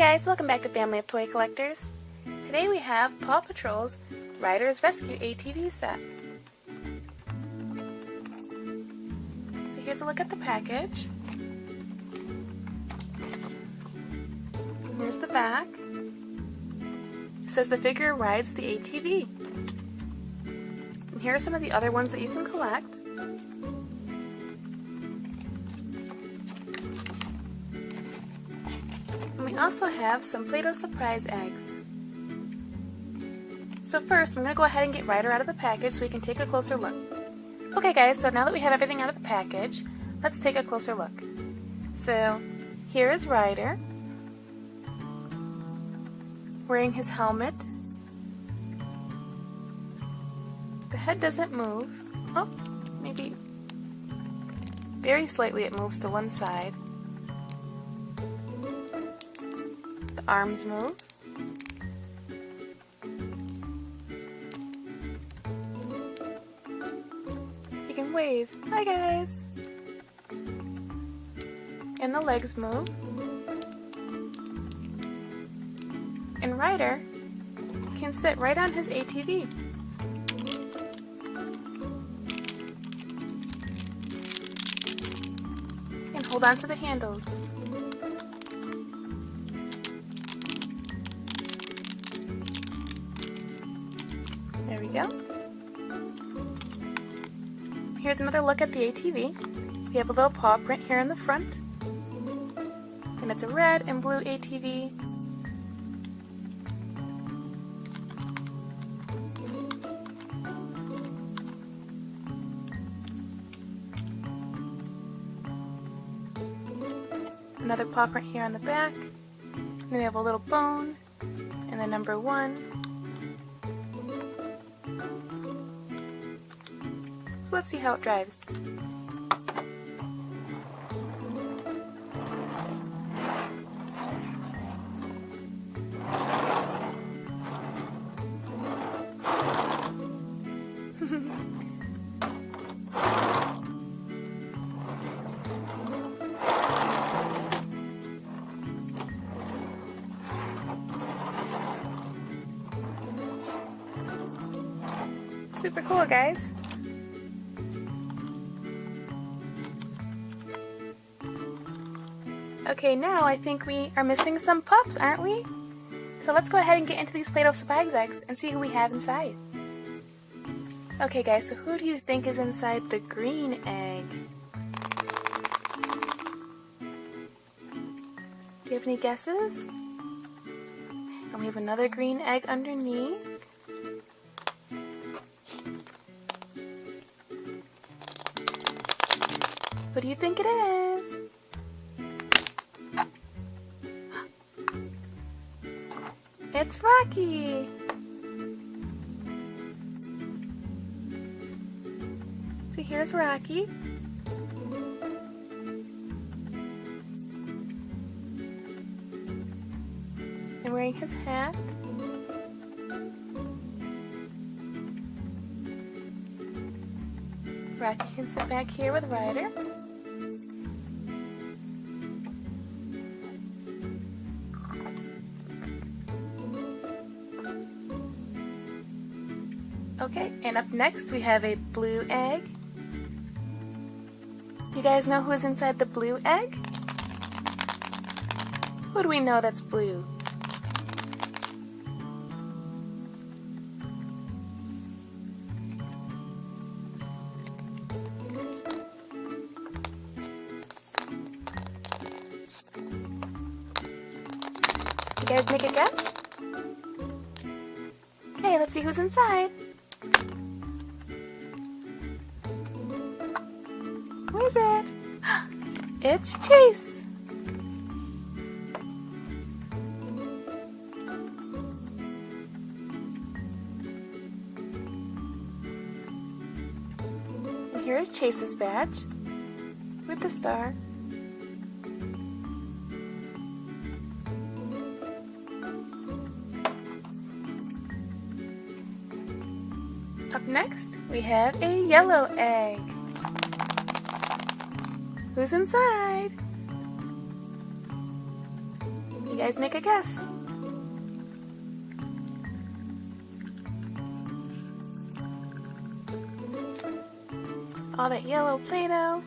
guys, welcome back to Family of Toy Collectors. Today we have Paw Patrol's Ryder's Rescue ATV set. So here's a look at the package. Here's the back. It says the figure rides the ATV. And here are some of the other ones that you can collect. And we also have some Play-Doh surprise eggs. So first, I'm going to go ahead and get Ryder out of the package so we can take a closer look. Okay guys, so now that we have everything out of the package, let's take a closer look. So here is Ryder, wearing his helmet. The head doesn't move. Oh, maybe very slightly it moves to one side. The arms move. You can wave. Hi guys! And the legs move. And Ryder can sit right on his ATV. And hold on to the handles. There we go. Here's another look at the ATV. We have a little paw print here in the front. And it's a red and blue ATV. Another paw print here on the back. And then we have a little bone and the number 1. So let's see how it drives. Super cool, guys. Okay, now I think we are missing some pups, aren't we? So let's go ahead and get into these Play-Doh surprise eggs and see who we have inside. Okay guys, so who do you think is inside the green egg? Do you have any guesses? And we have another green egg underneath. What do you think it is? It's Rocky! So here's Rocky. And wearing his hat. Rocky can sit back here with Ryder. Okay, and up next we have a blue egg. You guys know who is inside the blue egg? Who do we know that's blue? You guys make a guess? Okay, let's see who's inside. Who is it? It's Chase! And here is Chase's badge with the star. Up next, we have a yellow egg. Who's inside? guys make a guess? All that yellow Play-Doh.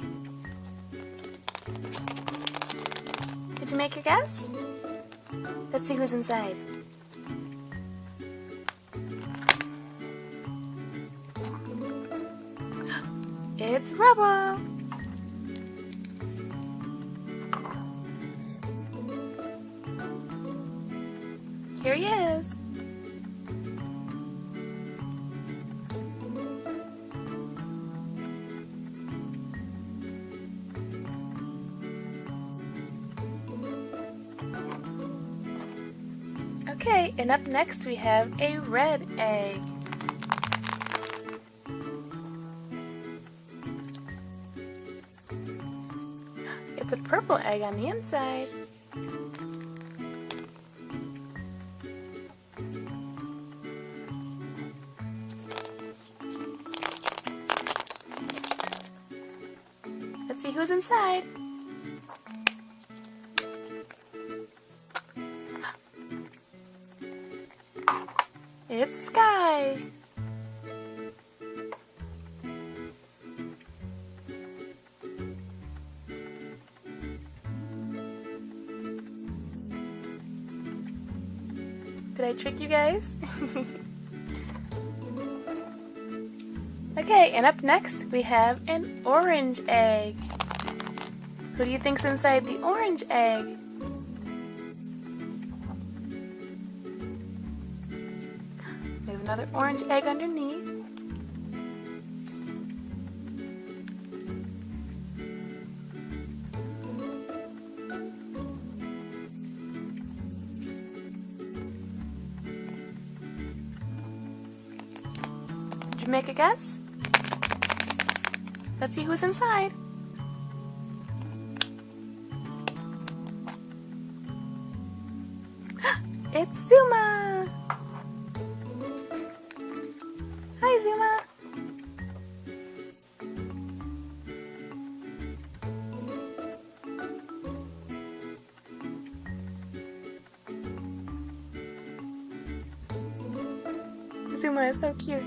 Did you make your guess? Let's see who's inside. It's Rubble! Here he is! Okay, and up next we have a red egg. It's a purple egg on the inside. Let's see who's inside. It's Sky! Did I trick you guys? Okay, and up next we have an orange egg. Who do you think's inside the orange egg? We have another orange egg underneath. Did you make a guess? Let's see who's inside. It's Zuma! Hi, Zuma! Zuma is so cute.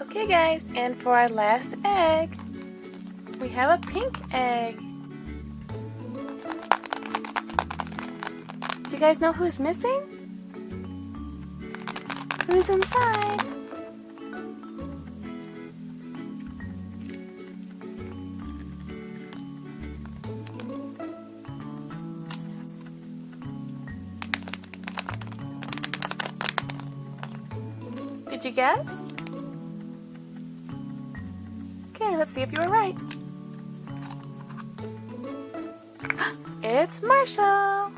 Okay guys, and for our last egg, we have a pink egg. Do you guys know who's missing? Who's inside? Did you guess? Okay, let's see if you were right. It's Marshall!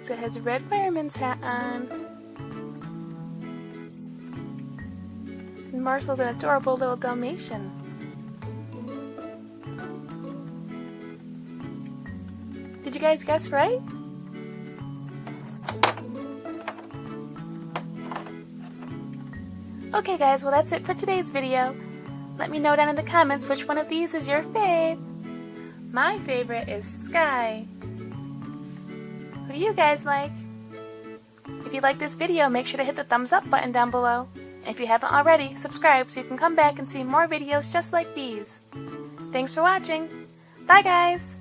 So it has a red fireman's hat on. And Marshall's an adorable little Dalmatian. Did you guys guess right? Okay guys, well that's it for today's video. Let me know down in the comments which one of these is your fave. My favorite is Sky. Who do you guys like? If you like this video, make sure to hit the thumbs up button down below. And if you haven't already, subscribe so you can come back and see more videos just like these. Thanks for watching. Bye guys!